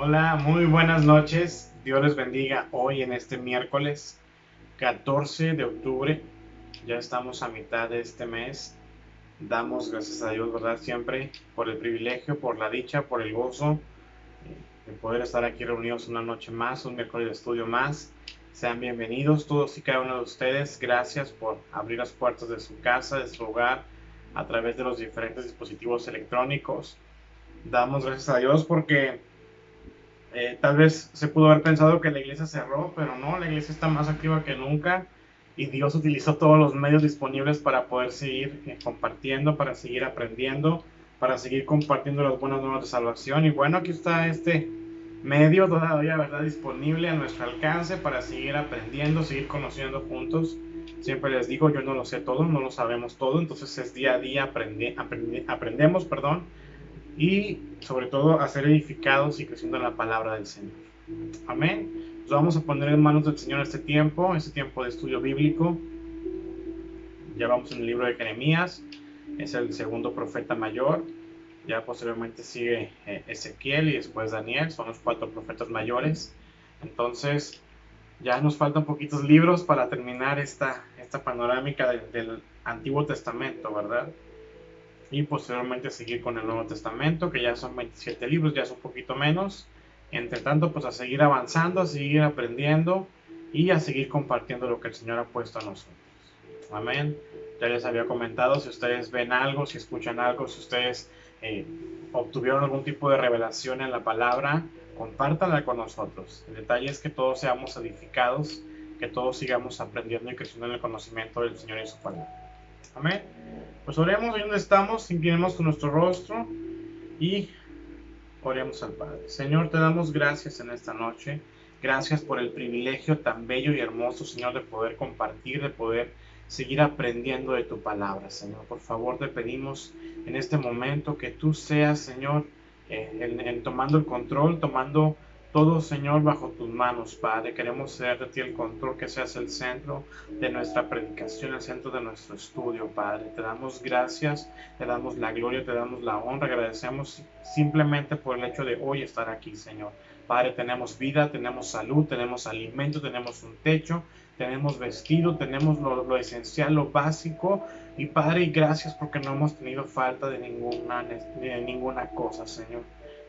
Hola, muy buenas noches. Dios les bendiga hoy en este miércoles 14 de octubre. Ya estamos a mitad de este mes. Damos gracias a Dios, ¿verdad? Siempre por el privilegio, por la dicha, por el gozo de poder estar aquí reunidos una noche más, un miércoles de estudio más. Sean bienvenidos todos y cada uno de ustedes. Gracias por abrir las puertas de su casa, de su hogar, a través de los diferentes dispositivos electrónicos. Damos gracias a Dios porque tal vez se pudo haber pensado que la iglesia cerró, pero no, la iglesia está más activa que nunca y Dios utilizó todos los medios disponibles para poder seguir compartiendo, para seguir aprendiendo, para seguir compartiendo las buenas nuevas de salvación. Y bueno, aquí está este medio todavía, ¿verdad?, disponible a nuestro alcance para seguir aprendiendo, seguir conociendo juntos. Siempre les digo, yo no lo sé todo, no lo sabemos todo, entonces es día a día aprendemos, perdón, y sobre todo a ser edificados y creciendo en la palabra del Señor. Amén. Nos vamos a poner en manos del Señor este tiempo de estudio bíblico. Ya vamos en el libro de Jeremías, es el segundo profeta mayor. Ya posteriormente sigue Ezequiel y después Daniel, son los 4 profetas mayores. Entonces ya nos faltan poquitos libros para terminar esta panorámica del Antiguo Testamento, ¿verdad? Y posteriormente seguir con el Nuevo Testamento, que ya son 27 libros, ya es un poquito menos. Entre tanto, pues a seguir avanzando, a seguir aprendiendo y a seguir compartiendo lo que el Señor ha puesto a nosotros. Amén. Ya les había comentado, si ustedes ven algo, si escuchan algo, si ustedes eh, obtuvieron algún tipo de revelación en la palabra, compártanla con nosotros. El detalle es que todos seamos edificados, que todos sigamos aprendiendo y creciendo en el conocimiento del Señor y su palabra. Amén. Pues oremos ahí donde estamos, inclinemos con nuestro rostro y oremos al Padre. Señor, te damos gracias en esta noche. Gracias por el privilegio tan bello y hermoso, Señor, de poder compartir, de poder seguir aprendiendo de tu palabra, Señor. Por favor, te pedimos en este momento que tú seas, Señor, en tomando el control, tomando todo, Señor, bajo tus manos, Padre. Queremos ceder de ti el control, que seas el centro de nuestra predicación, el centro de nuestro estudio, Padre. Te damos gracias, te damos la gloria, te damos la honra, agradecemos simplemente por el hecho de hoy estar aquí, Señor. Padre, tenemos vida, tenemos salud, tenemos alimento, tenemos un techo, tenemos vestido, tenemos lo esencial, lo básico. Y Padre, gracias porque no hemos tenido falta de ninguna cosa, Señor.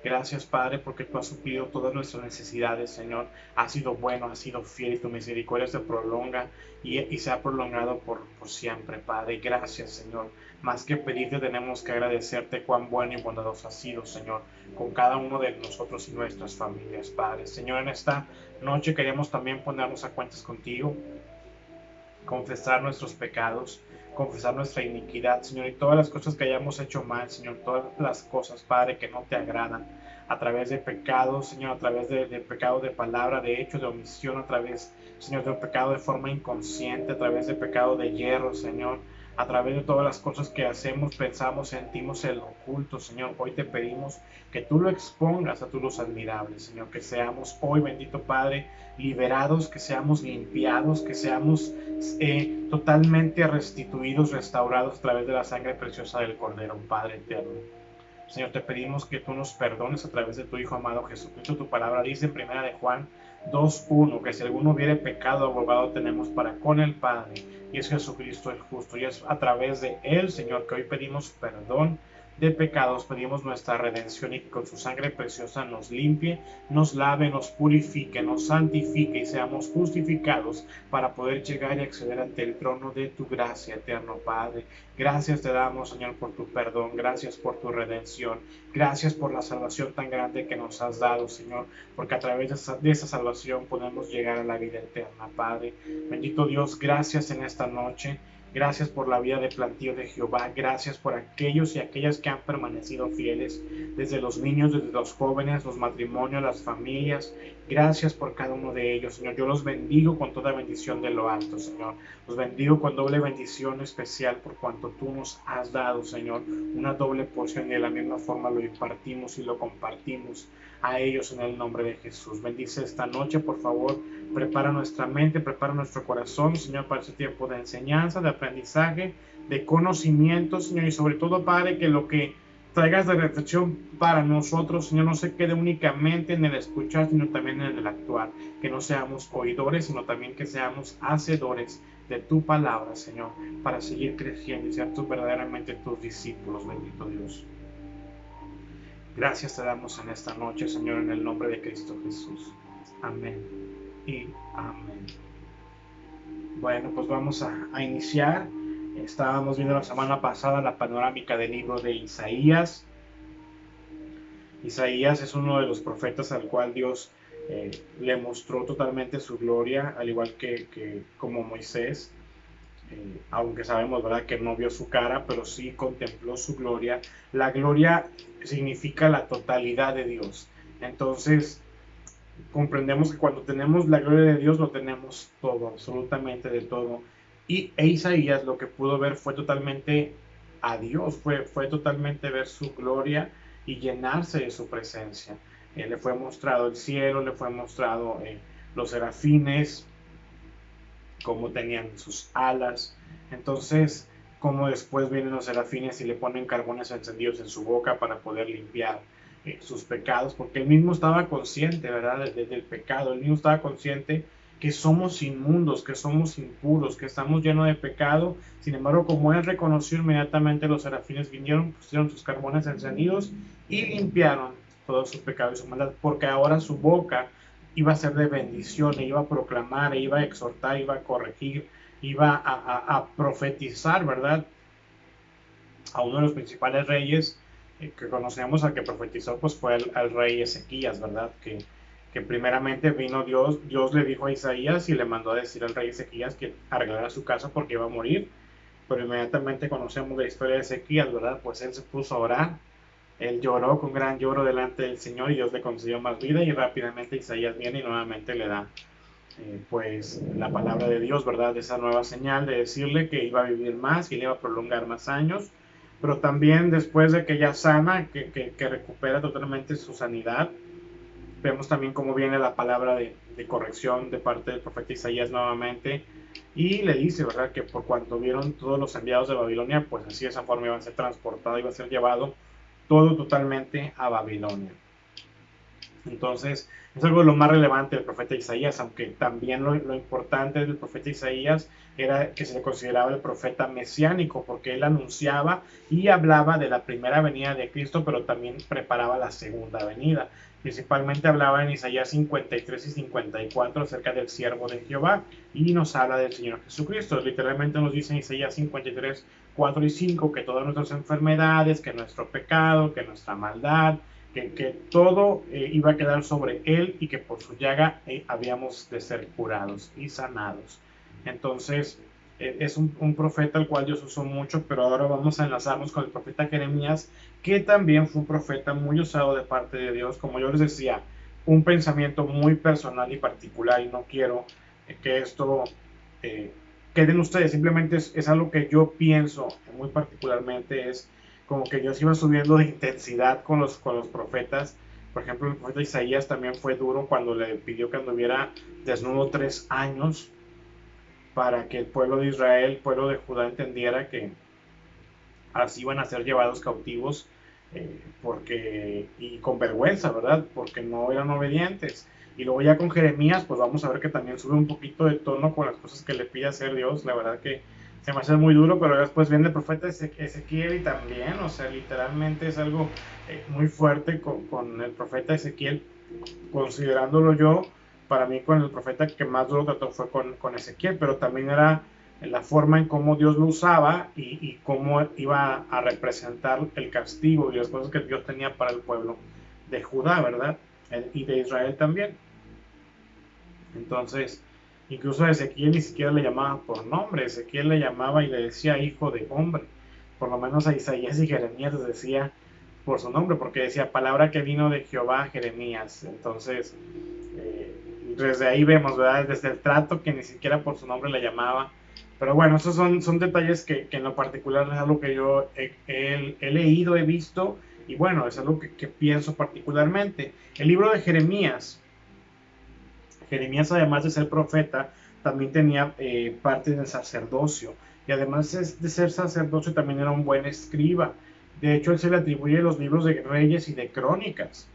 Gracias, Padre, porque tú has suplido todas nuestras necesidades, Señor. Has sido bueno, has sido fiel y tu misericordia se prolonga y se ha prolongado por siempre, Padre. Gracias, Señor. Más que pedirte, tenemos que agradecerte cuán bueno y bondadoso has sido, Señor, con cada uno de nosotros y nuestras familias, Padre. Señor, en esta noche queremos también ponernos a cuentas contigo, confesar nuestros pecados, confesar nuestra iniquidad, Señor, y todas las cosas que hayamos hecho mal, Señor, todas las cosas, Padre, que no te agradan, a través de pecados, Señor, a través de pecado de palabra, de hecho, de omisión, a través, Señor, de un pecado de forma inconsciente, a través de pecado de hierro, Señor, a través de todas las cosas que hacemos, pensamos, sentimos el oculto, Señor. Hoy te pedimos que tú lo expongas a tu luz admirable, Señor, que seamos hoy, bendito Padre, liberados, que seamos limpiados, que seamos totalmente restituidos, restaurados a través de la sangre preciosa del Cordero, Padre eterno. Señor, te pedimos que tú nos perdones a través de tu Hijo amado Jesucristo. Tu palabra dice en 1 de Juan 2:1 que si alguno hubiere pecado, abogado tenemos para con el Padre, y es Jesucristo el justo. Y es a través de él, Señor, que hoy pedimos perdón de pecados, pedimos nuestra redención y que con su sangre preciosa nos limpie, nos lave, nos purifique, nos santifique y seamos justificados para poder llegar y acceder ante el trono de tu gracia, eterno Padre. Gracias te damos, Señor, por tu perdón, gracias por tu redención, gracias por la salvación tan grande que nos has dado, Señor, porque a través de esa salvación podemos llegar a la vida eterna, Padre. Bendito Dios, gracias en esta noche. Gracias por la vida de plantío de Jehová. Gracias por aquellos y aquellas que han permanecido fieles, desde los niños, desde los jóvenes, los matrimonios, las familias. Gracias por cada uno de ellos, Señor. Yo los bendigo con toda bendición de lo alto, Señor. Los bendigo con doble bendición especial por cuanto tú nos has dado, Señor. Una doble porción y de la misma forma lo impartimos y lo compartimos a ellos en el nombre de Jesús. Bendice esta noche, por favor. Prepara nuestra mente, prepara nuestro corazón, Señor, para este tiempo de enseñanza, de aprendizaje, de conocimiento, Señor, y sobre todo, Padre, que lo que traiga esta reflexión para nosotros, Señor, no se quede únicamente en el escuchar, sino también en el actuar, que no seamos oidores, sino también que seamos hacedores de tu palabra, Señor, para seguir creciendo y ser tú verdaderamente tus discípulos, bendito Dios. Gracias te damos en esta noche, Señor, en el nombre de Cristo Jesús. Amén y amén. Bueno, pues vamos a iniciar. Estábamos viendo la semana pasada la panorámica del libro de Isaías. Isaías es uno de los profetas al cual Dios le mostró totalmente su gloria, al igual que como Moisés, aunque sabemos, ¿verdad?, que no vio su cara, pero sí contempló su gloria. La gloria significa la totalidad de Dios. Entonces, comprendemos que cuando tenemos la gloria de Dios, lo tenemos todo, absolutamente de todo. Y Isaías lo que pudo ver fue totalmente a Dios, fue totalmente ver su gloria y llenarse de su presencia. Le fue mostrado el cielo, le fue mostrado los serafines, cómo tenían sus alas. Entonces, como después vienen los serafines y le ponen carbones encendidos en su boca para poder limpiar sus pecados, porque él mismo estaba consciente, ¿verdad?, del pecado. Él mismo estaba consciente que somos inmundos, que somos impuros, que estamos llenos de pecado. Sin embargo, como él reconoció, inmediatamente los serafines vinieron, pusieron sus carbones encendidos y limpiaron todo su pecado y su maldad, porque ahora su boca iba a ser de bendición, iba a proclamar, iba a exhortar, iba a corregir, iba a profetizar, ¿verdad?, a uno de los principales reyes que conocemos, al que profetizó, pues fue al rey Ezequías, ¿verdad?, que primeramente vino Dios le dijo a Isaías y le mandó a decir al rey Ezequías que arreglara su casa porque iba a morir. Pero inmediatamente conocemos la historia de Ezequías, ¿verdad? Pues él se puso a orar, él lloró con gran lloro delante del Señor y Dios le concedió más vida, y rápidamente Isaías viene y nuevamente le da pues la palabra de Dios, ¿verdad? Esa nueva señal de decirle que iba a vivir más y le iba a prolongar más años. Pero también después de que ya sana, que recupera totalmente su sanidad, vemos también cómo viene la palabra de corrección de parte del profeta Isaías nuevamente, y le dice, ¿verdad?, que por cuanto vieron todos los enviados de Babilonia, pues así de esa forma iba a ser transportado, iba a ser llevado todo totalmente a Babilonia. Entonces, es algo de lo más relevante del profeta Isaías, aunque también lo importante del profeta Isaías era que se le consideraba el profeta mesiánico, porque él anunciaba y hablaba de la primera venida de Cristo, pero también preparaba la segunda venida. Principalmente hablaba en Isaías 53 y 54 acerca del siervo de Jehová, y nos habla del Señor Jesucristo. Literalmente nos dice en Isaías 53, 4 y 5 que todas nuestras enfermedades, que nuestro pecado, que nuestra maldad, que todo iba a quedar sobre él, y que por su llaga habíamos de ser curados y sanados. Entonces, es un profeta al cual Dios usó mucho, pero ahora vamos a enlazarnos con el profeta Jeremías, que también fue un profeta muy usado de parte de Dios. Como yo les decía, un pensamiento muy personal y particular, y no quiero que esto queden ustedes, simplemente es algo que yo pienso muy particularmente. Es como que Dios iba subiendo de intensidad con los profetas. Por ejemplo, el profeta Isaías también fue duro cuando le pidió que anduviera desnudo 3 años para que el pueblo de Israel, el pueblo de Judá, entendiera que así iban a ser llevados cautivos, y con vergüenza, ¿verdad?, porque no eran obedientes. Y luego ya con Jeremías, pues vamos a ver que también sube un poquito de tono con las cosas que le pide hacer Dios. La verdad que se me hace muy duro, pero después viene el profeta Ezequiel y también, o sea, literalmente es algo muy fuerte con el profeta Ezequiel, considerándolo yo. Para mí, con el profeta que más duro trató fue con Ezequiel, pero también era la forma en cómo Dios lo usaba, y cómo iba a representar el castigo y las cosas que Dios tenía para el pueblo de Judá, ¿verdad?, y de Israel también. Entonces, incluso a Ezequiel ni siquiera le llamaba por nombre. Ezequiel le llamaba y le decía hijo de hombre. Por lo menos a Isaías y Jeremías les decía por su nombre, porque decía palabra que vino de Jehová a Jeremías. Entonces, desde ahí vemos, ¿verdad?, desde el trato, que ni siquiera por su nombre le llamaba. Pero bueno, esos son detalles que en lo particular es algo que yo he leído, he visto, y bueno, es algo que pienso particularmente. El libro de Jeremías, además de ser profeta, también tenía parte del sacerdocio, y además de ser sacerdocio también era un buen escriba. De hecho, él se le atribuye los libros de Reyes y de Crónicas,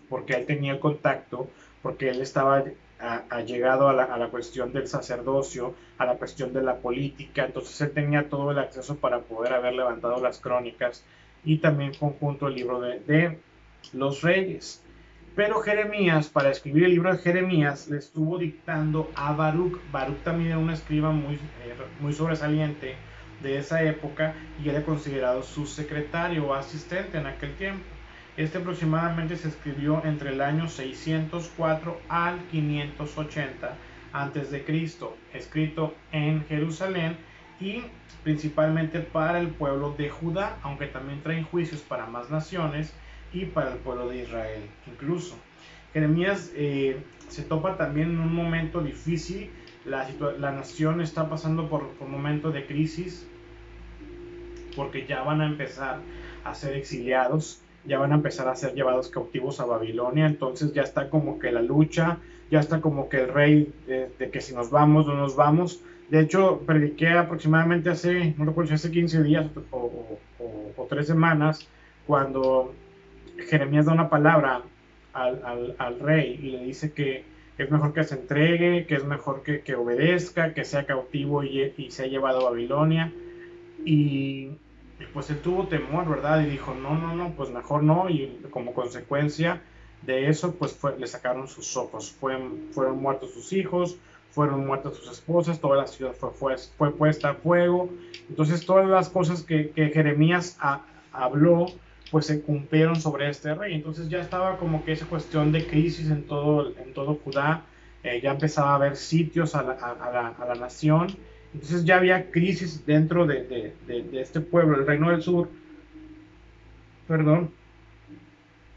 porque él tenía el contacto, porque él estaba allegado a la cuestión del sacerdocio, a la cuestión de la política, entonces él tenía todo el acceso para poder haber levantado las crónicas y también conjunto el libro de los reyes. Pero Jeremías, para escribir el libro de Jeremías, le estuvo dictando a Baruch. Baruch también era un escriba muy sobresaliente de esa época y era considerado su secretario o asistente en aquel tiempo. Este aproximadamente se escribió entre el año 604 al 580 a.C., escrito en Jerusalén y principalmente para el pueblo de Judá, aunque también traen juicios para más naciones y para el pueblo de Israel incluso. Jeremías se topa también en un momento difícil. La nación está pasando por un momento de crisis porque ya van a empezar a ser exiliados, ya van a empezar a ser llevados cautivos a Babilonia, entonces ya está como que la lucha, ya está como que el rey de que si nos vamos, no nos vamos. De hecho, prediqué aproximadamente hace, no recuerdo si hace 15 días o 3 semanas, cuando Jeremías da una palabra al rey y le dice que es mejor que se entregue, que es mejor que obedezca, que sea cautivo y sea llevado a Babilonia. Y pues él tuvo temor, ¿verdad? Y dijo, no, pues mejor no. Y como consecuencia de eso, pues le sacaron sus ojos. Fueron muertos sus hijos, fueron muertas sus esposas, toda la ciudad fue puesta a fuego. Entonces todas las cosas que Jeremías habló, pues se cumplieron sobre este rey. Entonces ya estaba como que esa cuestión de crisis en todo Judá. Ya empezaba a haber sitios a la nación. Entonces ya había crisis dentro de este pueblo, el Reino del Sur, perdón.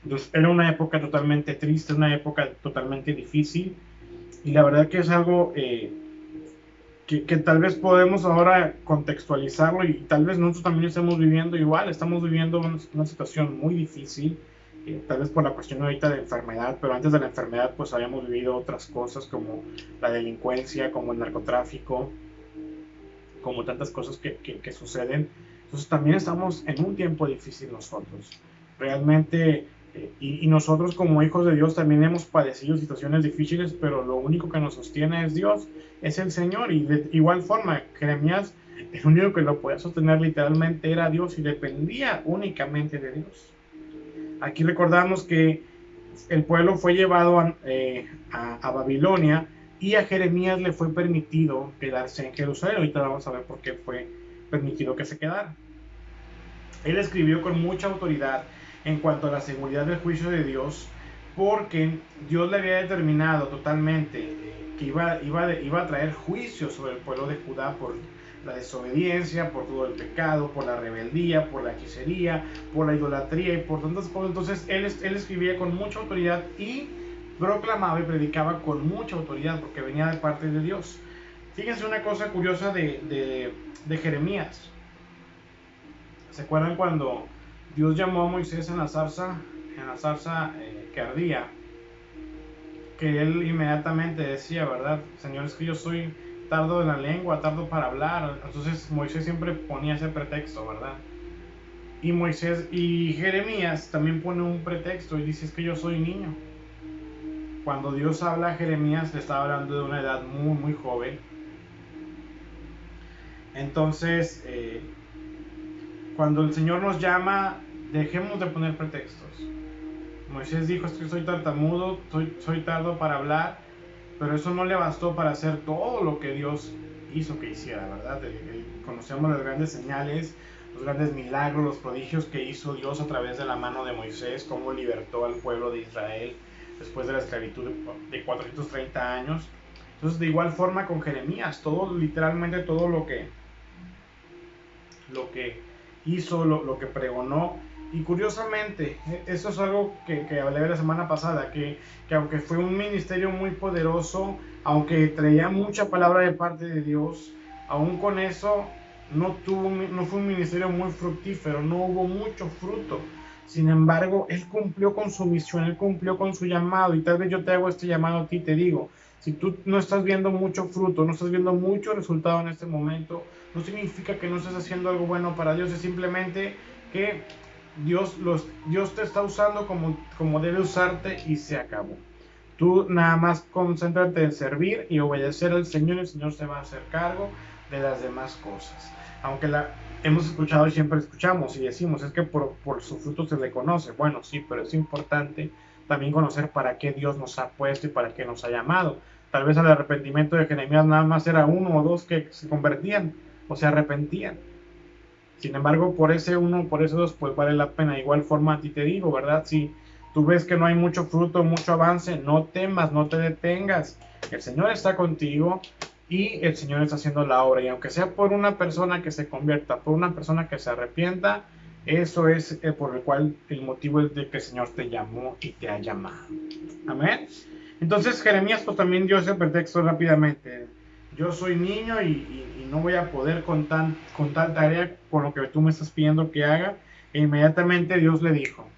Entonces era una época totalmente triste, una época totalmente difícil, y la verdad que es algo que tal vez podemos ahora contextualizarlo y tal vez nosotros también estamos viviendo igual, estamos viviendo una situación muy difícil, tal vez por la cuestión ahorita de enfermedad, pero antes de la enfermedad pues habíamos vivido otras cosas como la delincuencia, como el narcotráfico, como tantas cosas que suceden. Entonces también estamos en un tiempo difícil nosotros. Realmente, y nosotros como hijos de Dios también hemos padecido situaciones difíciles, pero lo único que nos sostiene es Dios, es el Señor. Y de igual forma, Jeremías, el único que lo podía sostener literalmente era Dios y dependía únicamente de Dios. Aquí recordamos que el pueblo fue llevado a Babilonia, y a Jeremías le fue permitido quedarse en Jerusalén. Ahorita vamos a ver por qué fue permitido que se quedara. Él escribió con mucha autoridad en cuanto a la seguridad del juicio de Dios, porque Dios le había determinado totalmente que iba a traer juicio sobre el pueblo de Judá por la desobediencia, por todo el pecado, por la rebeldía, por la hechicería, por la idolatría y por tantas cosas. Entonces él escribía con mucha autoridad y proclamaba y predicaba con mucha autoridad porque venía de parte de Dios. Fíjense una cosa curiosa de Jeremías. ¿Se acuerdan cuando Dios llamó a Moisés en la zarza que ardía? Que él inmediatamente decía, ¿verdad? Señor, es que yo soy tardo de la lengua, tardo para hablar. Entonces Moisés siempre ponía ese pretexto, ¿verdad? Y Jeremías también pone un pretexto y dice, es que yo soy niño. Cuando Dios habla a Jeremías, le estaba hablando de una edad muy, muy joven. Entonces, cuando el Señor nos llama, dejemos de poner pretextos. Moisés dijo, es que soy tartamudo, soy tardo para hablar, pero eso no le bastó para hacer todo lo que Dios hizo que hiciera, ¿verdad? Conocemos las grandes señales, los grandes milagros, los prodigios que hizo Dios a través de la mano de Moisés, cómo libertó al pueblo de Israel después de la esclavitud de 430 años. Entonces, de igual forma con Jeremías, literalmente todo lo que hizo, lo que pregonó. Y curiosamente, eso es algo que hablé la semana pasada, que aunque fue un ministerio muy poderoso, aunque traía mucha palabra de parte de Dios, aún con eso no fue un ministerio muy fructífero, no hubo mucho fruto. Sin embargo, él cumplió con su misión, él cumplió con su llamado, y tal vez yo te hago este llamado a ti, te digo, si tú no estás viendo mucho fruto, no estás viendo mucho resultado en este momento, no significa que no estés haciendo algo bueno para Dios, es simplemente que Dios te está usando como debe usarte y se acabó. Tú nada más concéntrate en servir y obedecer al Señor, y el Señor se va a hacer cargo de las demás cosas. Aunque hemos escuchado y siempre escuchamos y decimos, es que por su fruto se le conoce. Bueno, sí, pero es importante también conocer para qué Dios nos ha puesto y para qué nos ha llamado. Tal vez el arrepentimiento de Jeremías nada más era uno o dos que se convertían o se arrepentían. Sin embargo, por ese uno, por esos dos, pues vale la pena. De igual forma, a ti te digo, ¿verdad? Si tú ves que no hay mucho fruto, mucho avance, no temas, no te detengas. El Señor está contigo y el Señor está haciendo la obra. Y aunque sea por una persona que se convierta, por una persona que se arrepienta, eso es por el cual el motivo es de que el Señor te llamó y te ha llamado. Amén. Entonces Jeremías pues también dio ese pretexto rápidamente. Yo soy niño y no voy a poder con tal tarea con lo que tú me estás pidiendo que haga. E inmediatamente Dios le dijo,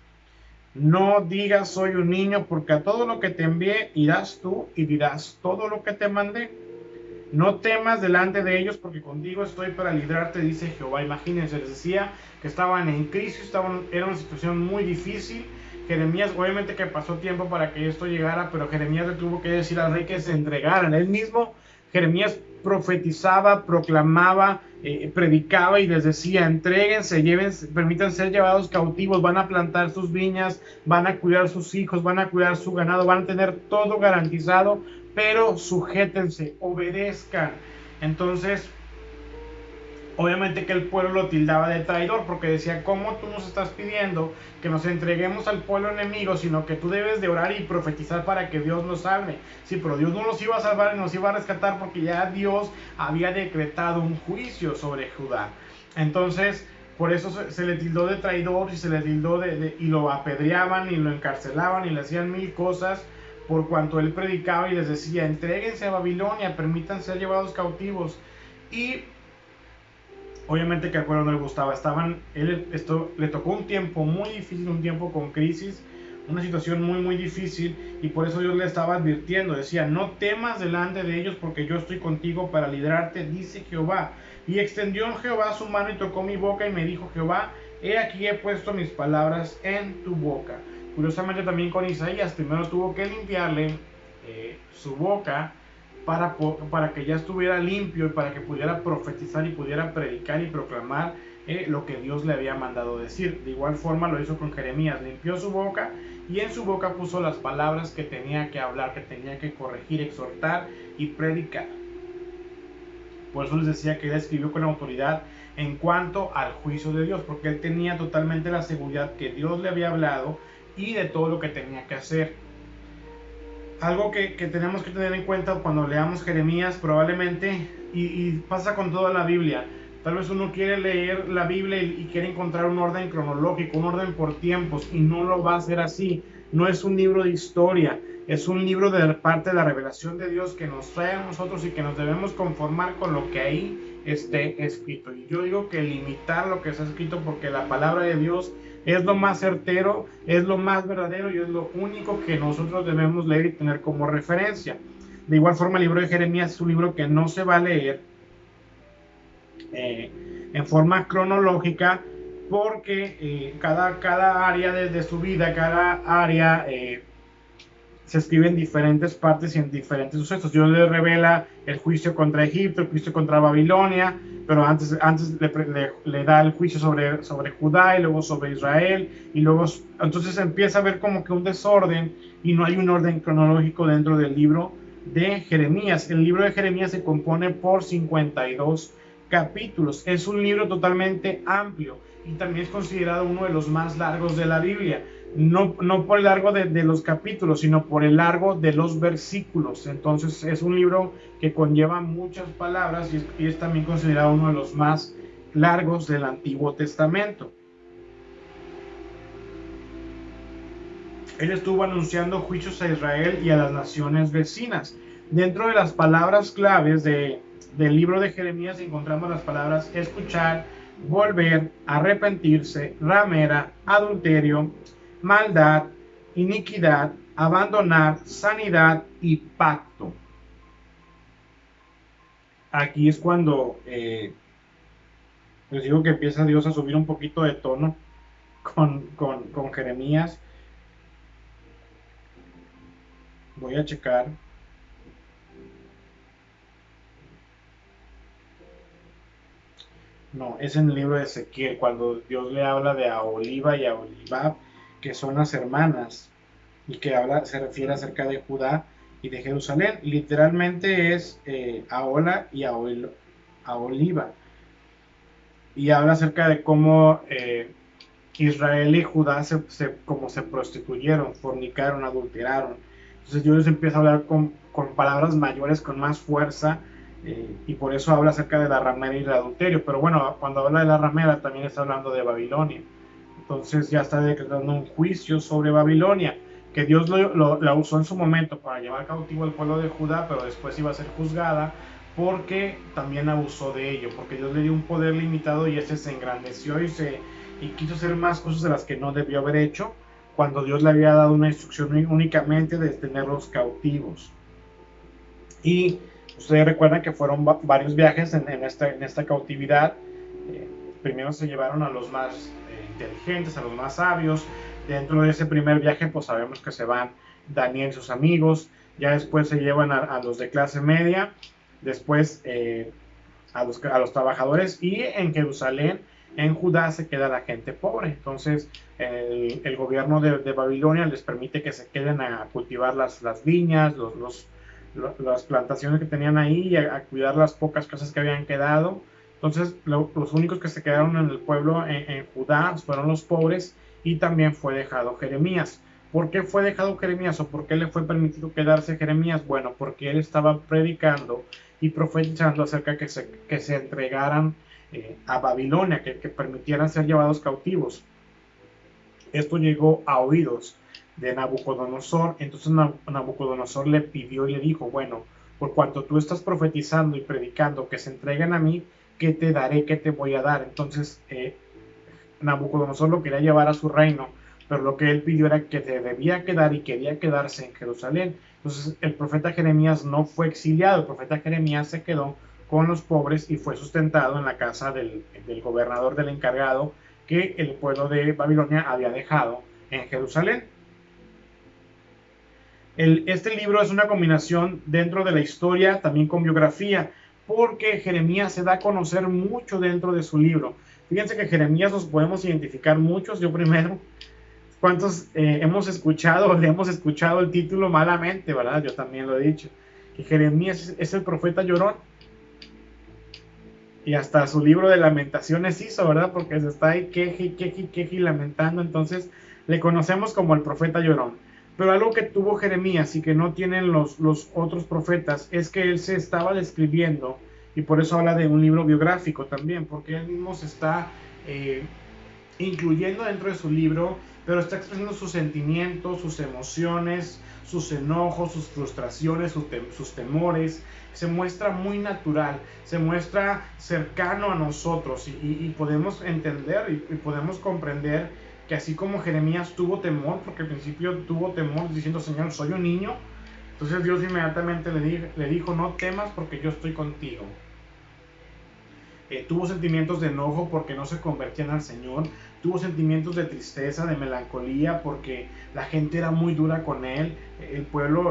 no digas soy un niño, porque a todo lo que te envié irás tú y dirás todo lo que te mandé. No temas delante de ellos, porque contigo estoy para librarte, dice Jehová. Imagínense, les decía que estaban en crisis, era una situación muy difícil. Jeremías, obviamente que pasó tiempo para que esto llegara, pero Jeremías le tuvo que decir al rey que se entregaran. Él mismo, Jeremías, profetizaba, proclamaba, predicaba y les decía, entréguense, permitan ser llevados cautivos, van a plantar sus viñas, van a cuidar sus hijos, van a cuidar su ganado, van a tener todo garantizado, pero sujétense, obedezcan. Entonces, obviamente que el pueblo lo tildaba de traidor, porque decía, ¿cómo tú nos estás pidiendo que nos entreguemos al pueblo enemigo, sino que tú debes de orar y profetizar para que Dios nos salve? Sí, pero Dios no nos iba a salvar y nos iba a rescatar, porque ya Dios había decretado un juicio sobre Judá. Entonces, por eso se le tildó de traidor y se le tildó y lo apedreaban y lo encarcelaban y le hacían mil cosas, por cuanto él predicaba y les decía, entréguense a Babilonia, permitan ser llevados cautivos. Y obviamente que al pueblo no le gustaba. Esto le tocó un tiempo muy difícil, un tiempo con crisis, una situación muy muy difícil, y por eso Dios le estaba advirtiendo, decía, no temas delante de ellos, porque yo estoy contigo para librarte, dice Jehová. Y extendió Jehová su mano y tocó mi boca, y me dijo Jehová, he aquí he puesto mis palabras en tu boca. Curiosamente también con Isaías, primero tuvo que limpiarle su boca para que ya estuviera limpio y para que pudiera profetizar y pudiera predicar y proclamar lo que Dios le había mandado decir. De igual forma lo hizo con Jeremías, limpió su boca y en su boca puso las palabras que tenía que hablar, que tenía que corregir, exhortar y predicar. Por eso les decía que él escribió con autoridad en cuanto al juicio de Dios, porque él tenía totalmente la seguridad que Dios le había hablado y de todo lo que tenía que hacer. Algo que tenemos que tener en cuenta cuando leamos Jeremías, probablemente, y pasa con toda la Biblia, tal vez uno quiere leer la Biblia y quiere encontrar un orden cronológico, un orden por tiempos, y no lo va a hacer así. No es un libro de historia, es un libro de parte de la revelación de Dios que nos trae a nosotros y que nos debemos conformar con lo que ahí esté escrito. Y yo digo que limitar lo que está escrito, porque la palabra de Dios es lo más certero, es lo más verdadero y es lo único que nosotros debemos leer y tener como referencia. De igual forma, el libro de Jeremías es un libro que no se va a leer en forma cronológica, porque cada área de su vida, cada área se escribe en diferentes partes y en diferentes sucesos. Dios le revela el juicio contra Egipto, el juicio contra Babilonia, pero antes le da el juicio sobre Judá y luego sobre Israel, y luego entonces empieza a ver como que un desorden y no hay un orden cronológico dentro del libro de Jeremías. El libro de Jeremías se compone por 52 capítulos. Es un libro totalmente amplio y también es considerado uno de los más largos de la Biblia. No por el largo de los capítulos, sino por el largo de los versículos. Entonces es un libro que conlleva muchas palabras y es también considerado uno de los más largos del Antiguo Testamento. Él estuvo anunciando juicios a Israel y a las naciones vecinas. Dentro de las palabras claves del libro de Jeremías encontramos las palabras escuchar, volver, arrepentirse, ramera, adulterio, maldad, iniquidad, abandonar, sanidad y pacto. Aquí es cuando Les digo que empieza Dios a subir un poquito de tono con Jeremías. Voy a checar. No, es en el libro de Ezequiel, cuando Dios le habla de Aholiba y Aholibab, que son las hermanas, y que se refiere acerca de Judá y de Jerusalén. Literalmente es Ahola y Aholiba. Y habla acerca de cómo Israel y Judá como se prostituyeron, fornicaron, adulteraron. Entonces Dios empieza a hablar con palabras mayores, con más fuerza, y por eso habla acerca de la ramera y el adulterio. Pero bueno, cuando habla de la ramera también está hablando de Babilonia. Entonces ya está decretando un juicio sobre Babilonia, que Dios la usó en su momento para llevar cautivo al pueblo de Judá, pero después iba a ser juzgada porque también abusó de ello, porque Dios le dio un poder limitado y ese se engrandeció y quiso hacer más cosas de las que no debió haber hecho, cuando Dios le había dado una instrucción únicamente de tenerlos cautivos. Y ustedes recuerdan que fueron varios viajes en esta cautividad. Primero se llevaron a los más inteligentes, a los más sabios. Dentro de ese primer viaje, pues sabemos que se van Daniel y sus amigos. Ya después se llevan a los de clase media. Después a los trabajadores. Y en Jerusalén, en Judá, se queda la gente pobre. Entonces el gobierno de Babilonia les permite que se queden a cultivar las viñas, las plantaciones que tenían ahí, y a cuidar las pocas casas que habían quedado. Entonces los únicos que se quedaron en el pueblo en Judá fueron los pobres, y también fue dejado Jeremías. ¿Por qué fue dejado Jeremías o por qué le fue permitido quedarse Jeremías? Bueno, porque él estaba predicando y profetizando acerca de que se entregaran a Babilonia, que permitieran ser llevados cautivos. Esto llegó a oídos de Nabucodonosor. Entonces Nabucodonosor le pidió y le dijo, bueno, por cuanto tú estás profetizando y predicando que se entreguen a mí, ¿qué te daré? ¿Qué te voy a dar? Entonces Nabucodonosor lo quería llevar a su reino, pero lo que él pidió era que se debía quedar y quería quedarse en Jerusalén. Entonces el profeta Jeremías no fue exiliado, el profeta Jeremías se quedó con los pobres y fue sustentado en la casa del gobernador, del encargado, que el pueblo de Babilonia había dejado en Jerusalén. Este libro es una combinación dentro de la historia, también con biografía, porque Jeremías se da a conocer mucho dentro de su libro. Fíjense que Jeremías nos podemos identificar muchos. Yo primero, ¿cuántos hemos escuchado, le hemos escuchado el título malamente, verdad? Yo también lo he dicho, que Jeremías es el profeta llorón. Y hasta su libro de lamentaciones hizo, ¿verdad? Porque se está ahí queje y lamentando. Entonces le conocemos como el profeta llorón. Pero algo que tuvo Jeremías y que no tienen los otros profetas es que él se estaba describiendo, y por eso habla de un libro biográfico también, porque él mismo se está incluyendo dentro de su libro, pero está expresando sus sentimientos, sus emociones, sus enojos, sus frustraciones, sus temores. Se muestra muy natural, se muestra cercano a nosotros, y podemos entender y podemos comprender que así como Jeremías tuvo temor, porque al principio tuvo temor diciendo, Señor, soy un niño, entonces Dios inmediatamente le dijo, no temas porque yo estoy contigo. Tuvo sentimientos de enojo porque no se convertían al Señor, tuvo sentimientos de tristeza, de melancolía, porque la gente era muy dura con él, el pueblo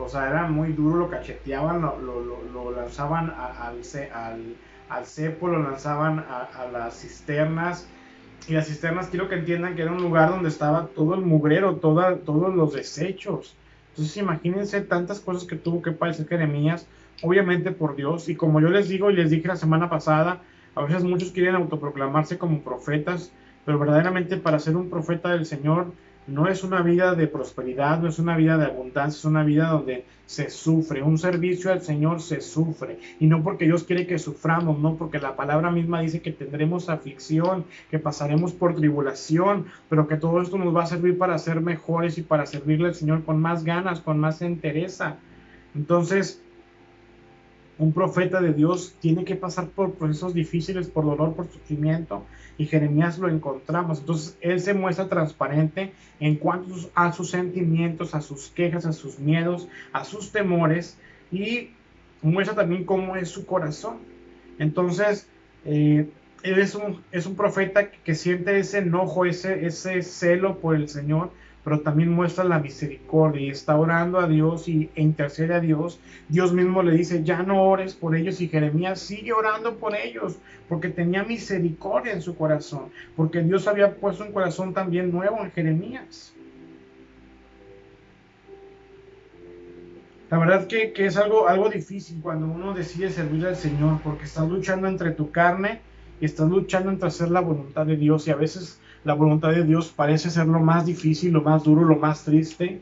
o sea, era muy duro, lo cacheteaban, lo lanzaban al cepo, lo lanzaban a las cisternas. Y las cisternas, quiero que entiendan que era un lugar donde estaba todo el mugrero, todos los desechos. Entonces imagínense tantas cosas que tuvo que padecer Jeremías, obviamente por Dios. Y como yo les digo y les dije la semana pasada, a veces muchos quieren autoproclamarse como profetas, pero verdaderamente para ser un profeta del Señor no es una vida de prosperidad, no es una vida de abundancia, es una vida donde se sufre. Un servicio al Señor se sufre. Y no porque Dios quiere que suframos, no, porque la palabra misma dice que tendremos aflicción, que pasaremos por tribulación, pero que todo esto nos va a servir para ser mejores y para servirle al Señor con más ganas, con más entereza. Entonces, un profeta de Dios tiene que pasar por procesos difíciles, por dolor, por sufrimiento, y Jeremías lo encontramos. Entonces él se muestra transparente en cuanto a sus sentimientos, a sus quejas, a sus miedos, a sus temores, y muestra también cómo es su corazón. Entonces Él es un profeta que siente ese enojo, ese celo por el Señor, pero también muestra la misericordia y está orando a Dios e intercede a Dios. Dios mismo le dice, ya no ores por ellos, y Jeremías sigue orando por ellos, porque tenía misericordia en su corazón, porque Dios había puesto un corazón también nuevo en Jeremías. La verdad que es algo difícil cuando uno decide servir al Señor, porque estás luchando entre tu carne y estás luchando entre hacer la voluntad de Dios, y a veces la voluntad de Dios parece ser lo más difícil, lo más duro, lo más triste,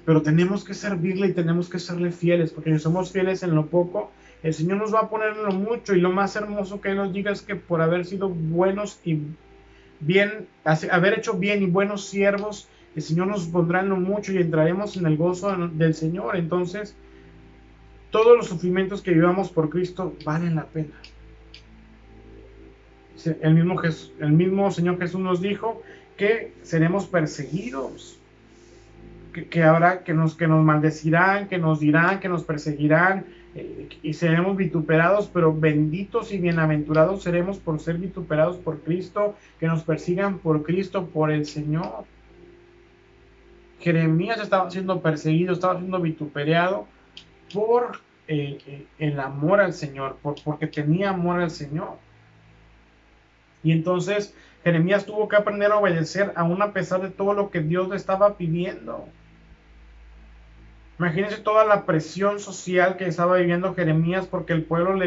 pero tenemos que servirle y tenemos que serle fieles, porque si somos fieles en lo poco, el Señor nos va a poner en lo mucho, y lo más hermoso que Él nos diga es que por haber sido buenos y bien, haber hecho bien y buenos siervos, el Señor nos pondrá en lo mucho y entraremos en el gozo del Señor. Entonces, todos los sufrimientos que vivamos por Cristo valen la pena. El mismo Señor Jesús nos dijo que seremos perseguidos, que nos maldecirán, que nos dirán, que nos perseguirán, y seremos vituperados, pero benditos y bienaventurados seremos por ser vituperados por Cristo, que nos persigan por Cristo, por el Señor. Jeremías estaba siendo perseguido, estaba siendo vituperado por el amor al Señor, porque tenía amor al Señor. Y entonces Jeremías tuvo que aprender a obedecer aún a pesar de todo lo que Dios le estaba pidiendo. Imagínense toda la presión social que estaba viviendo Jeremías, porque el pueblo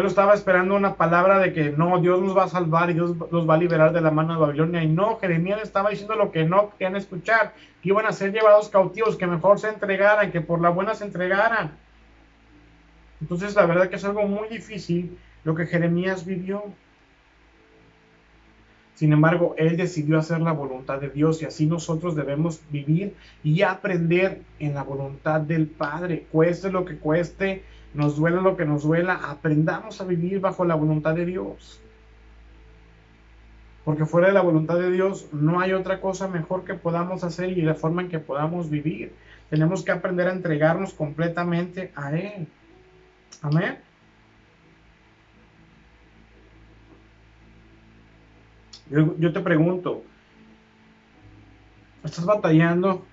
estaba esperando una palabra de que no, Dios nos va a salvar y Dios los va a liberar de la mano de Babilonia. Y no, Jeremías estaba diciendo lo que no querían escuchar, que iban a ser llevados cautivos, que mejor se entregaran, que por la buena se entregaran. Entonces la verdad que es algo muy difícil lo que Jeremías vivió. Sin embargo, él decidió hacer la voluntad de Dios, y así nosotros debemos vivir y aprender en la voluntad del Padre. Cueste lo que cueste, nos duela lo que nos duela, aprendamos a vivir bajo la voluntad de Dios. Porque fuera de la voluntad de Dios no hay otra cosa mejor que podamos hacer y la forma en que podamos vivir. Tenemos que aprender a entregarnos completamente a Él. Amén. Yo te pregunto, ¿estás batallando?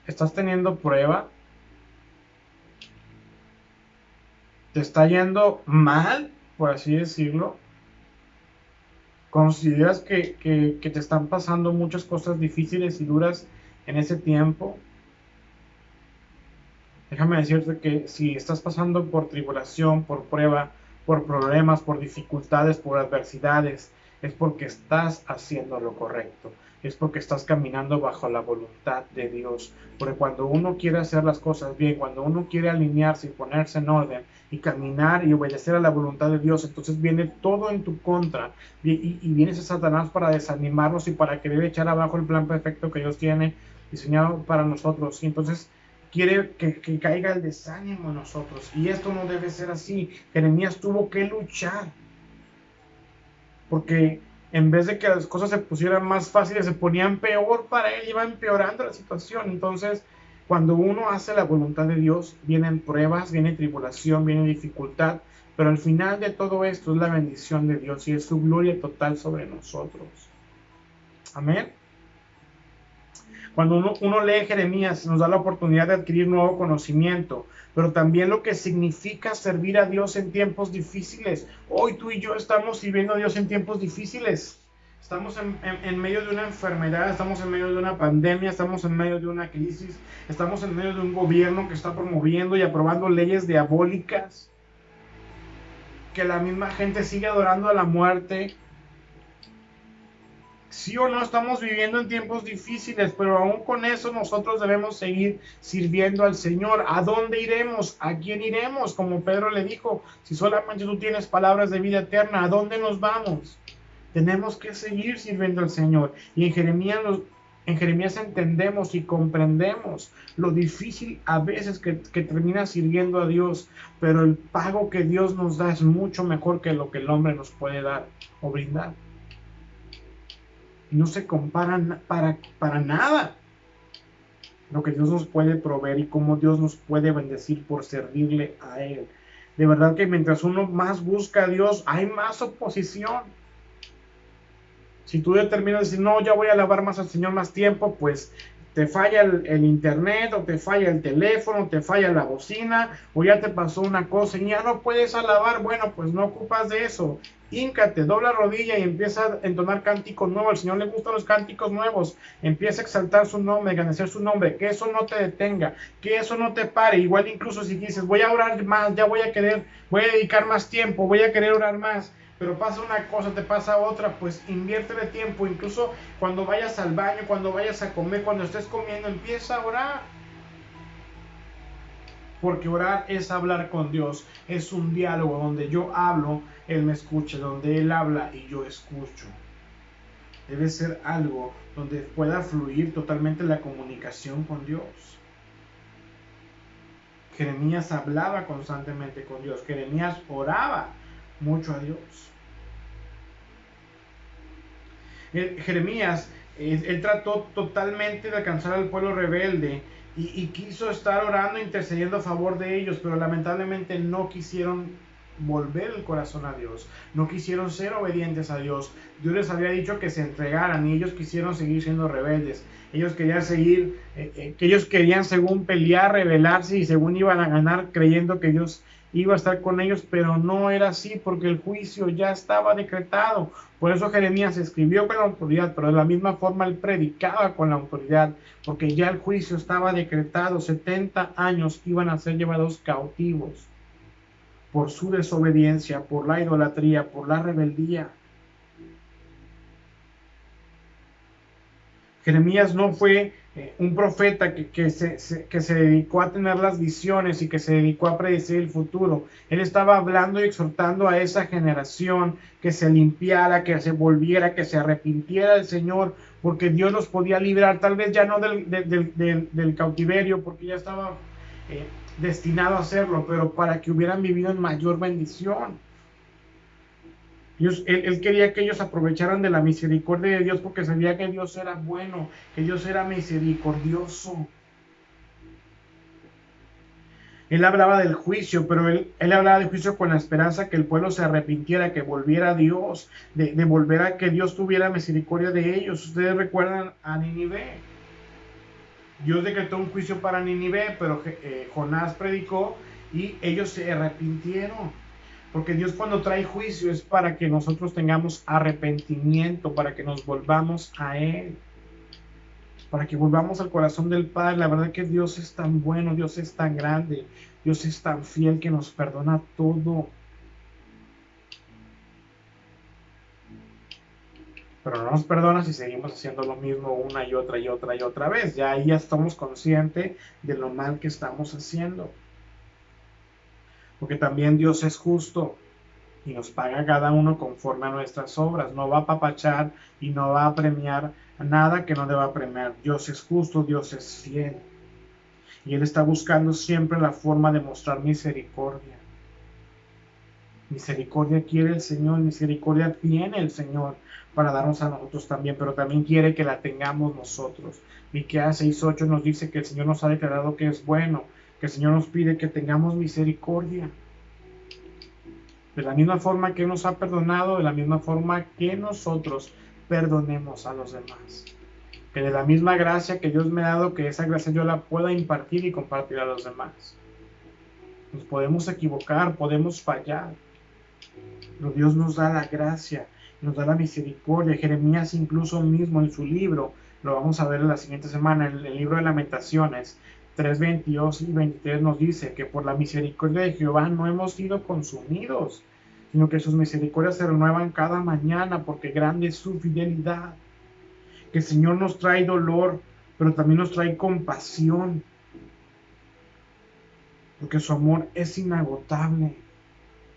¿Estás teniendo prueba? ¿Te está yendo mal, por así decirlo? ¿Consideras que te están pasando muchas cosas difíciles y duras en ese tiempo? Déjame decirte que si estás pasando por tribulación, por prueba, por problemas, por dificultades, por adversidades, es porque estás haciendo lo correcto, es porque estás caminando bajo la voluntad de Dios. Porque cuando uno quiere hacer las cosas bien, cuando uno quiere alinearse y ponerse en orden y caminar y obedecer a la voluntad de Dios, entonces viene todo en tu contra, y viene ese Satanás para desanimarnos y para querer echar abajo el plan perfecto que Dios tiene diseñado para nosotros. Y entonces quiere que caiga el desánimo en nosotros, y esto no debe ser así. Jeremías tuvo que luchar, porque en vez de que las cosas se pusieran más fáciles, se ponían peor para él, iba empeorando la situación. Entonces, cuando uno hace la voluntad de Dios, vienen pruebas, viene tribulación, viene dificultad, pero al final de todo esto es la bendición de Dios y es su gloria total sobre nosotros. Amén. Cuando uno lee Jeremías, nos da la oportunidad de adquirir nuevo conocimiento, pero también lo que significa servir a Dios en tiempos difíciles. Hoy tú y yo estamos sirviendo a Dios en tiempos difíciles. Estamos en medio de una enfermedad, estamos en medio de una pandemia, estamos en medio de una crisis, estamos en medio de un gobierno que está promoviendo y aprobando leyes diabólicas, que la misma gente sigue adorando a la muerte. Sí o no, estamos viviendo en tiempos difíciles, pero aún con eso nosotros debemos seguir sirviendo al Señor. ¿A dónde iremos? ¿A quién iremos? Como Pedro le dijo, si solamente tú tienes palabras de vida eterna, ¿a dónde nos vamos? Tenemos que seguir sirviendo al Señor. Y en Jeremías entendemos y comprendemos lo difícil a veces que termina sirviendo a Dios, pero el pago que Dios nos da es mucho mejor que lo que el hombre nos puede dar o brindar. No se comparan para nada lo que Dios nos puede proveer y cómo Dios nos puede bendecir por servirle a Él. De verdad que mientras uno más busca a Dios, hay más oposición. Si tú determinas decir, no, ya voy a alabar más al Señor más tiempo, pues te falla el internet, o te falla el teléfono, te falla la bocina, o ya te pasó una cosa y ya no puedes alabar. Bueno, pues no ocupas de eso. Híncate, dobla rodilla y empieza a entonar cánticos nuevos. Al Señor le gustan los cánticos nuevos. Empieza a exaltar su nombre, a engrandecer su nombre. Que eso no te detenga, que eso no te pare. Igual incluso si dices, voy a orar más, ya voy a dedicar más tiempo, voy a querer orar más. Pero pasa una cosa, te pasa otra, pues inviértele tiempo. Incluso cuando vayas al baño, cuando vayas a comer, cuando estés comiendo, empieza a orar. Porque orar es hablar con Dios, es un diálogo donde yo hablo, Él me escucha, donde Él habla y yo escucho. Debe ser algo donde pueda fluir totalmente la comunicación con Dios. Jeremías hablaba constantemente con Dios, Jeremías oraba mucho a Dios. Jeremías, él trató totalmente de alcanzar al pueblo rebelde y quiso estar orando, intercediendo a favor de ellos, pero lamentablemente no quisieron volver el corazón a Dios, no quisieron ser obedientes a Dios. Dios les había dicho que se entregaran y ellos quisieron seguir siendo rebeldes. Ellos querían seguir, que ellos querían según pelear, rebelarse y según iban a ganar creyendo que Dios iba a estar con ellos, pero no era así porque el juicio ya estaba decretado. Por eso Jeremías escribió con la autoridad, pero de la misma forma él predicaba con la autoridad, porque ya el juicio estaba decretado. 70 años iban a ser llevados cautivos por su desobediencia, por la idolatría, por la rebeldía. Jeremías no fue un profeta que se dedicó a tener las visiones y que se dedicó a predecir el futuro. Él estaba hablando y exhortando a esa generación que se limpiara, que se volviera, que se arrepintiera del Señor, porque Dios los podía librar, tal vez ya no del cautiverio, porque ya estaba destinado a hacerlo, pero para que hubieran vivido en mayor bendición. Él quería que ellos aprovecharan de la misericordia de Dios porque sabía que Dios era bueno, que Dios era misericordioso. Él hablaba del juicio, pero él hablaba del juicio con la esperanza que el pueblo se arrepintiera, que volviera a Dios, de volver a que Dios tuviera misericordia de ellos. Ustedes recuerdan a Nínive. Dios decretó un juicio para Nínive, pero Jonás predicó y ellos se arrepintieron. Porque Dios cuando trae juicio es para que nosotros tengamos arrepentimiento, para que nos volvamos a Él, para que volvamos al corazón del Padre. La verdad que Dios es tan bueno, Dios es tan grande, Dios es tan fiel que nos perdona todo. Pero no nos perdona si seguimos haciendo lo mismo una y otra y otra y otra vez. Ya ahí ya estamos conscientes de lo mal que estamos haciendo. Porque también Dios es justo y nos paga cada uno conforme a nuestras obras. No va a apapachar y no va a premiar nada que no deba premiar. Dios es justo, Dios es fiel. Y Él está buscando siempre la forma de mostrar misericordia. Misericordia quiere el Señor, misericordia tiene el Señor para darnos a nosotros también, pero también quiere que la tengamos nosotros. Miqueas 6:8 nos dice que el Señor nos ha declarado que es bueno, que el Señor nos pide que tengamos misericordia. De la misma forma que Él nos ha perdonado, de la misma forma que nosotros perdonemos a los demás. Que de la misma gracia que Dios me ha dado, que esa gracia yo la pueda impartir y compartir a los demás. Nos podemos equivocar, podemos fallar, pero Dios nos da la gracia, nos da la misericordia. Jeremías incluso mismo en su libro, lo vamos a ver en la siguiente semana, en el libro de Lamentaciones 3:22 y 23 nos dice que por la misericordia de Jehová no hemos sido consumidos, sino que sus misericordias se renuevan cada mañana, porque grande es su fidelidad. Que el Señor nos trae dolor, pero también nos trae compasión, porque su amor es inagotable,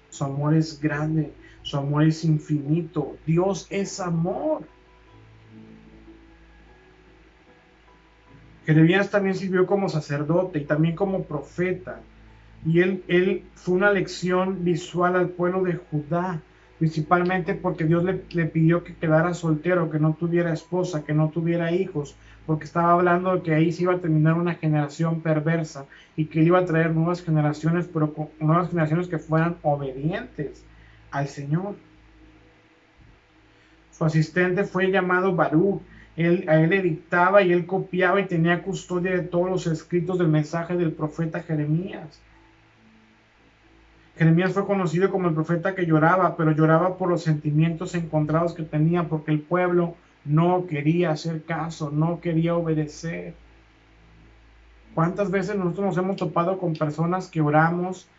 su amor es grande, su amor es infinito. Dios es amor. Jeremías también sirvió como sacerdote y también como profeta. Y él fue una lección visual al pueblo de Judá, principalmente porque Dios le pidió que quedara soltero, que no tuviera esposa, que no tuviera hijos, porque estaba hablando de que ahí se iba a terminar una generación perversa y que él iba a traer nuevas generaciones, pero nuevas generaciones que fueran obedientes al Señor. Su asistente fue llamado Baruch. A él le dictaba y él copiaba y tenía custodia de todos los escritos del mensaje del profeta Jeremías. Jeremías fue conocido como el profeta que lloraba, pero lloraba por los sentimientos encontrados que tenía, porque el pueblo no quería hacer caso, no quería obedecer. ¿Cuántas veces nosotros nos hemos topado con personas que oramos,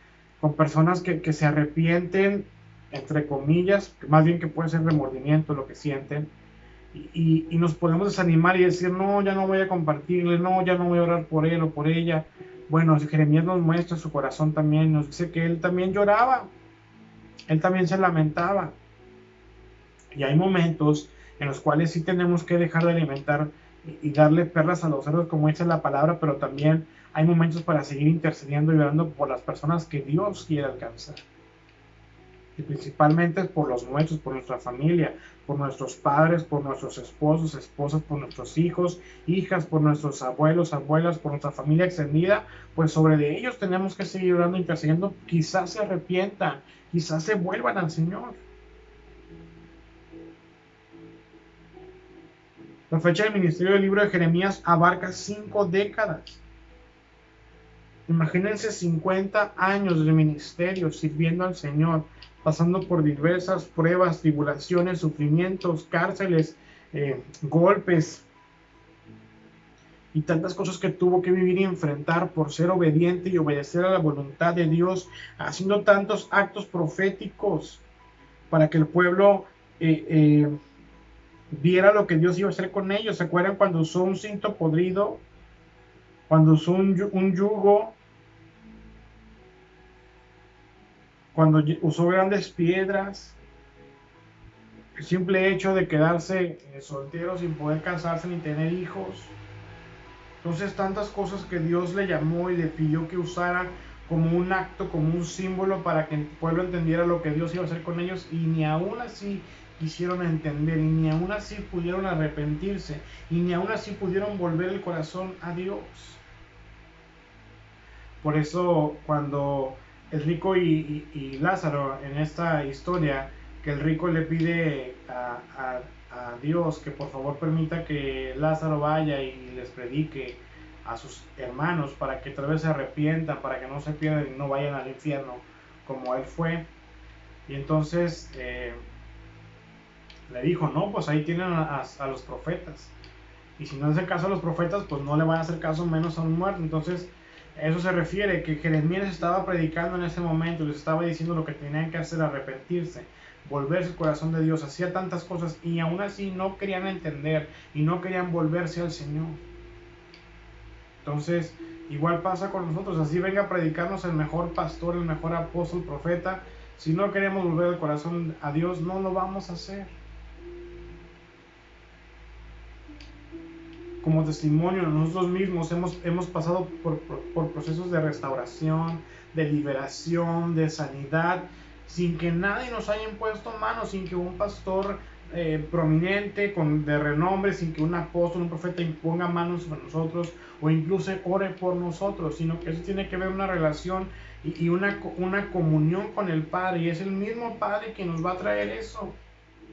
con personas que se arrepienten, entre comillas, más bien que puede ser remordimiento lo que sienten, y nos podemos desanimar y decir, no, ya no voy a compartirle, no, ya no voy a orar por él o por ella? Bueno, Jeremías nos muestra su corazón también, nos dice que él también lloraba, él también se lamentaba. Y hay momentos en los cuales sí tenemos que dejar de alimentar y darle perlas a los cerdos, como dice la palabra, pero también hay momentos para seguir intercediendo y orando por las personas que Dios quiere alcanzar. Y principalmente por los nuestros, por nuestra familia, por nuestros padres, por nuestros esposos, esposas, por nuestros hijos, hijas, por nuestros abuelos, abuelas, por nuestra familia extendida, pues sobre de ellos tenemos que seguir orando, intercediendo, quizás se arrepientan, quizás se vuelvan al Señor. La fecha del ministerio del libro de Jeremías abarca 5 décadas. Imagínense 50 años de ministerio sirviendo al Señor, pasando por diversas pruebas, tribulaciones, sufrimientos, cárceles, golpes y tantas cosas que tuvo que vivir y enfrentar por ser obediente y obedecer a la voluntad de Dios, haciendo tantos actos proféticos para que el pueblo viera lo que Dios iba a hacer con ellos. ¿Se acuerdan cuando usó un cinto podrido? Cuando usó un yugo, cuando usó grandes piedras, el simple hecho de quedarse soltero sin poder casarse ni tener hijos. Entonces tantas cosas que Dios le llamó y le pidió que usara como un acto, como un símbolo para que el pueblo entendiera lo que Dios iba a hacer con ellos, y ni aún así quisieron entender, y ni aún así pudieron arrepentirse, y ni aún así pudieron volver el corazón a Dios. Por eso cuando el rico y Lázaro en esta historia, que el rico le pide a Dios que por favor permita que Lázaro vaya y les predique a sus hermanos para que tal vez se arrepientan, para que no se pierdan y no vayan al infierno como él fue. Y entonces le dijo, no, pues ahí tienen a los profetas. Y si no hace caso a los profetas, pues no le van a hacer caso menos a un muerto. Entonces, a eso se refiere, que Jeremías estaba predicando en ese momento, les estaba diciendo lo que tenían que hacer, arrepentirse, volverse el corazón de Dios, hacía tantas cosas y aún así no querían entender y no querían volverse al Señor. Entonces, igual pasa con nosotros, así venga a predicarnos el mejor pastor, el mejor apóstol, profeta, si no queremos volver el corazón a Dios, no lo vamos a hacer. Como testimonio, nosotros mismos hemos pasado por procesos de restauración, de liberación, de sanidad, sin que nadie nos haya impuesto manos, sin que un pastor prominente, de renombre, sin que un apóstol, un profeta imponga manos sobre nosotros o incluso ore por nosotros, sino que eso tiene que ver una relación y una comunión con el Padre, y es el mismo Padre que nos va a traer eso,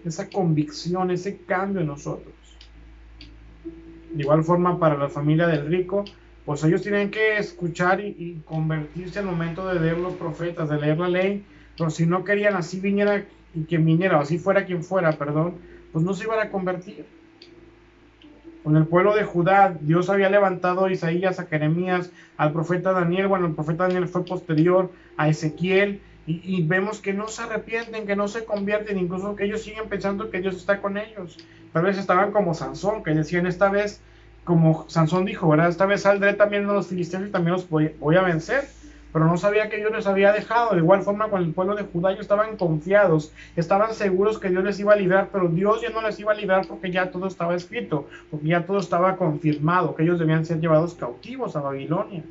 esa convicción, ese cambio en nosotros. De igual forma, para la familia del rico, pues ellos tienen que escuchar y convertirse al momento de leer los profetas, de leer la ley, pero si no querían, así viniera y quien viniera, o así fuera quien fuera, perdón, pues no se iban a convertir. Con el pueblo de Judá, Dios había levantado a Isaías, a Jeremías, al profeta Daniel. Bueno, el profeta Daniel fue posterior a Ezequiel, y vemos que no se arrepienten, que no se convierten, incluso que ellos siguen pensando que Dios está con ellos. Tal vez estaban como Sansón, que decían, esta vez, como Sansón dijo, ¿verdad? Esta vez saldré también a los filisteos y también los voy a vencer. Pero no sabía que Dios les había dejado. De igual forma con el pueblo de Judá, ellos estaban confiados, estaban seguros que Dios les iba a librar, pero Dios ya no les iba a librar porque ya todo estaba escrito, porque ya todo estaba confirmado, que ellos debían ser llevados cautivos a Babilonia.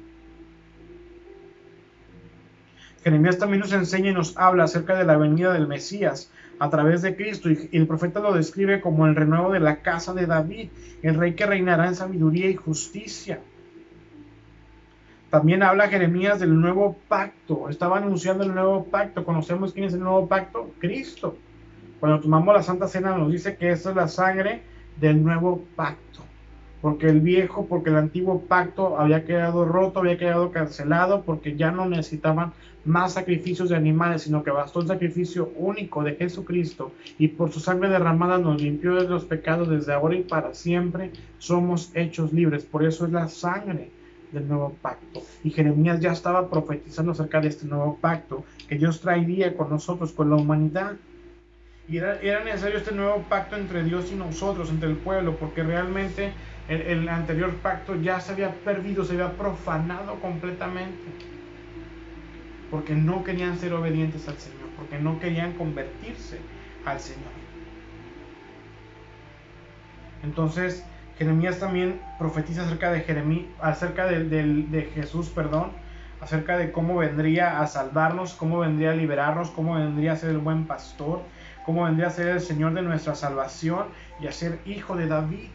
Jeremías también nos enseña y nos habla acerca de la venida del Mesías a través de Cristo, y el profeta lo describe como el renuevo de la casa de David, el rey que reinará en sabiduría y justicia. También habla Jeremías del nuevo pacto, estaba anunciando el nuevo pacto. ¿Conocemos quién es el nuevo pacto? Cristo. Cuando tomamos la Santa Cena nos dice que esta es la sangre del nuevo pacto, porque el antiguo pacto había quedado roto, había quedado cancelado, porque ya no necesitaban más sacrificios de animales, sino que bastó el sacrificio único de Jesucristo, y por su sangre derramada nos limpió de los pecados. Desde ahora y para siempre somos hechos libres. Por eso es la sangre del nuevo pacto. Y Jeremías ya estaba profetizando acerca de este nuevo pacto que Dios traería con nosotros, con la humanidad. Y era necesario este nuevo pacto entre Dios y nosotros, entre el pueblo, porque realmente el anterior pacto ya se había perdido, se había profanado completamente, porque no querían ser obedientes al Señor, porque no querían convertirse al Señor. Entonces Jeremías también profetiza acerca de Jesús, acerca de cómo vendría a salvarnos, cómo vendría a liberarnos, cómo vendría a ser el buen pastor, cómo vendría a ser el Señor de nuestra salvación y a ser hijo de David.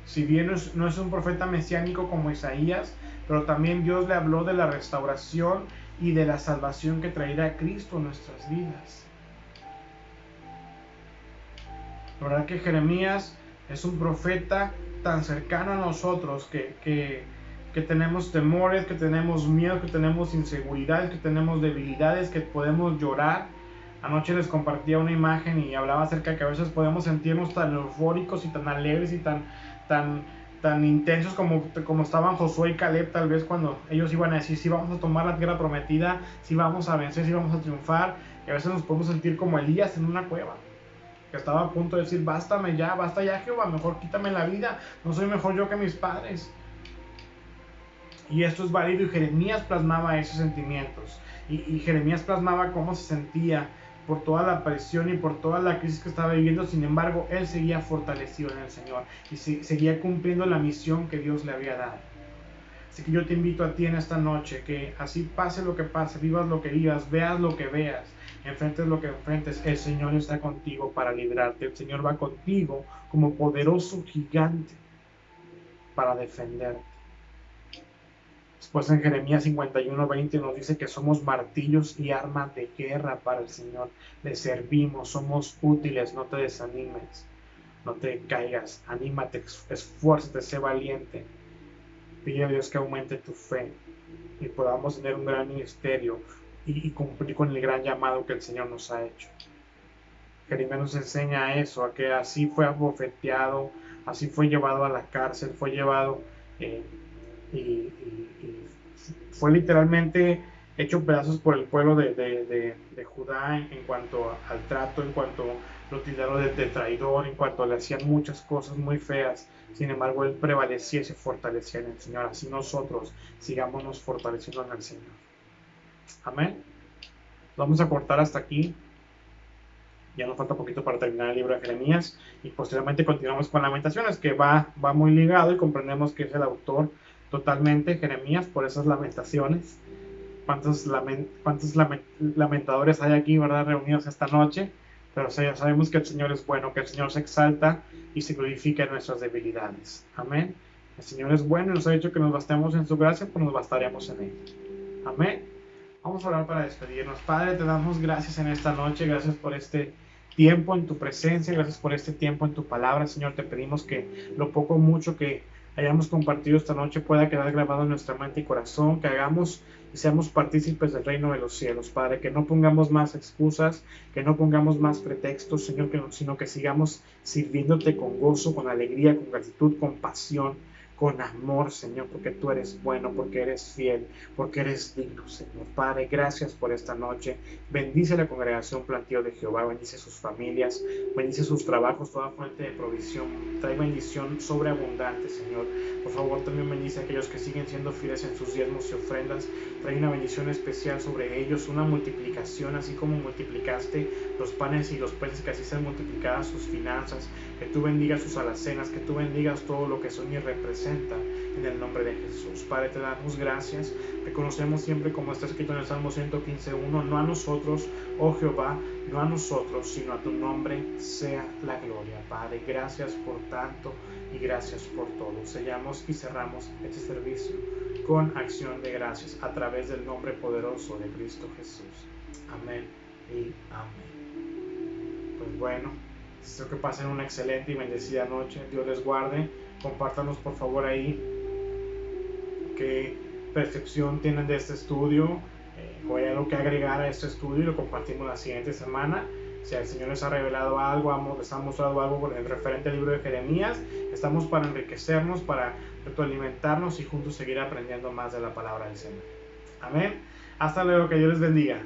Si bien no es un profeta mesiánico como Isaías, pero también Dios le habló de la restauración y de la salvación que traerá Cristo en nuestras vidas. La verdad que Jeremías es un profeta tan cercano a nosotros que tenemos temores, que tenemos miedo, que tenemos inseguridades, que tenemos debilidades, que podemos llorar. Anoche les compartía una imagen y hablaba acerca de que a veces podemos sentirnos tan eufóricos y tan alegres y tan intensos como estaban Josué y Caleb, tal vez cuando ellos iban a decir si vamos a tomar la tierra prometida, si vamos a vencer, si vamos a triunfar. Y a veces nos podemos sentir como Elías en una cueva, que estaba a punto de decir basta ya Jehová, mejor quítame la vida, no soy mejor yo que mis padres. Y esto es válido, y Jeremías plasmaba esos sentimientos, y Jeremías plasmaba cómo se sentía por toda la presión y por toda la crisis que estaba viviendo. Sin embargo, él seguía fortalecido en el Señor y seguía cumpliendo la misión que Dios le había dado. Así que yo te invito a ti en esta noche, que así pase lo que pase, vivas lo que vivas, veas lo que veas, enfrentes lo que enfrentes, el Señor está contigo para librarte. El Señor va contigo como poderoso gigante para defenderte. Después en Jeremías 51:20 nos dice que somos martillos y armas de guerra para el Señor. Le servimos, somos útiles. No te desanimes, no te caigas, anímate, esfuérzate, sé valiente. Pide a Dios que aumente tu fe y podamos tener un gran ministerio y cumplir con el gran llamado que el Señor nos ha hecho. Jeremías nos enseña eso, a que así fue abofeteado, así fue llevado a la cárcel, fue llevado y fue literalmente hecho pedazos por el pueblo de Judá en cuanto al trato, en cuanto lo tildaron de traidor, en cuanto le hacían muchas cosas muy feas. Sin embargo, él prevalecía y se fortalecía en el Señor. Así nosotros sigámonos fortaleciendo en el Señor. Amén. Vamos a cortar hasta aquí. Ya nos falta poquito para terminar el libro de Jeremías, y posteriormente continuamos con Lamentaciones, que va muy ligado, y comprendemos que es el autor totalmente Jeremías por esas lamentaciones. ¿Cuántos lamentadores hay aquí, verdad, reunidos esta noche? Pero ya sabemos que el Señor es bueno, que el Señor se exalta y se glorifica en nuestras debilidades. Amén. El Señor es bueno y nos ha dicho que nos bastemos en su gracia, pues nos bastaremos en él. Amén. Vamos a orar para despedirnos. Padre, te damos gracias en esta noche, gracias por este tiempo en tu presencia, gracias por este tiempo en tu palabra. Señor, te pedimos que lo poco o mucho que hayamos compartido esta noche pueda quedar grabado en nuestra mente y corazón, que hagamos y seamos partícipes del reino de los cielos, Padre, que no pongamos más excusas, que no pongamos más pretextos, Señor, sino que sigamos sirviéndote con gozo, con alegría, con gratitud, con pasión, con amor, Señor, porque tú eres bueno, porque eres fiel, porque eres digno, Señor. Padre, gracias por esta noche. Bendice la congregación Plantío de Jehová, bendice sus familias, bendice sus trabajos, toda fuente de provisión. Trae bendición sobreabundante, Señor. Por favor, también bendice a aquellos que siguen siendo fieles en sus diezmos y ofrendas. Trae una bendición especial sobre ellos, una multiplicación, así como multiplicaste los panes y los peces, que así sean multiplicadas sus finanzas, que tú bendigas sus alacenas, que tú bendigas todo lo que son y representan presenta en el nombre de Jesús. Padre, te damos gracias. Reconocemos siempre, como está escrito en el Salmo 115:1, no a nosotros, oh Jehová, no a nosotros, sino a tu nombre sea la gloria. Padre, gracias por tanto y gracias por todo. Sellamos y cerramos este servicio con acción de gracias a través del nombre poderoso de Cristo Jesús. Amén y amén. Pues bueno, espero que pasen una excelente y bendecida noche. Dios les guarde. Compártanos por favor ahí qué percepción tienen de este estudio, o hay algo que agregar a este estudio, y lo compartimos la siguiente semana. Si el Señor les ha revelado algo, les ha mostrado algo en referente al libro de Jeremías, estamos para enriquecernos, para retroalimentarnos y juntos seguir aprendiendo más de la palabra del Señor. Amén. Hasta luego, que Dios les bendiga.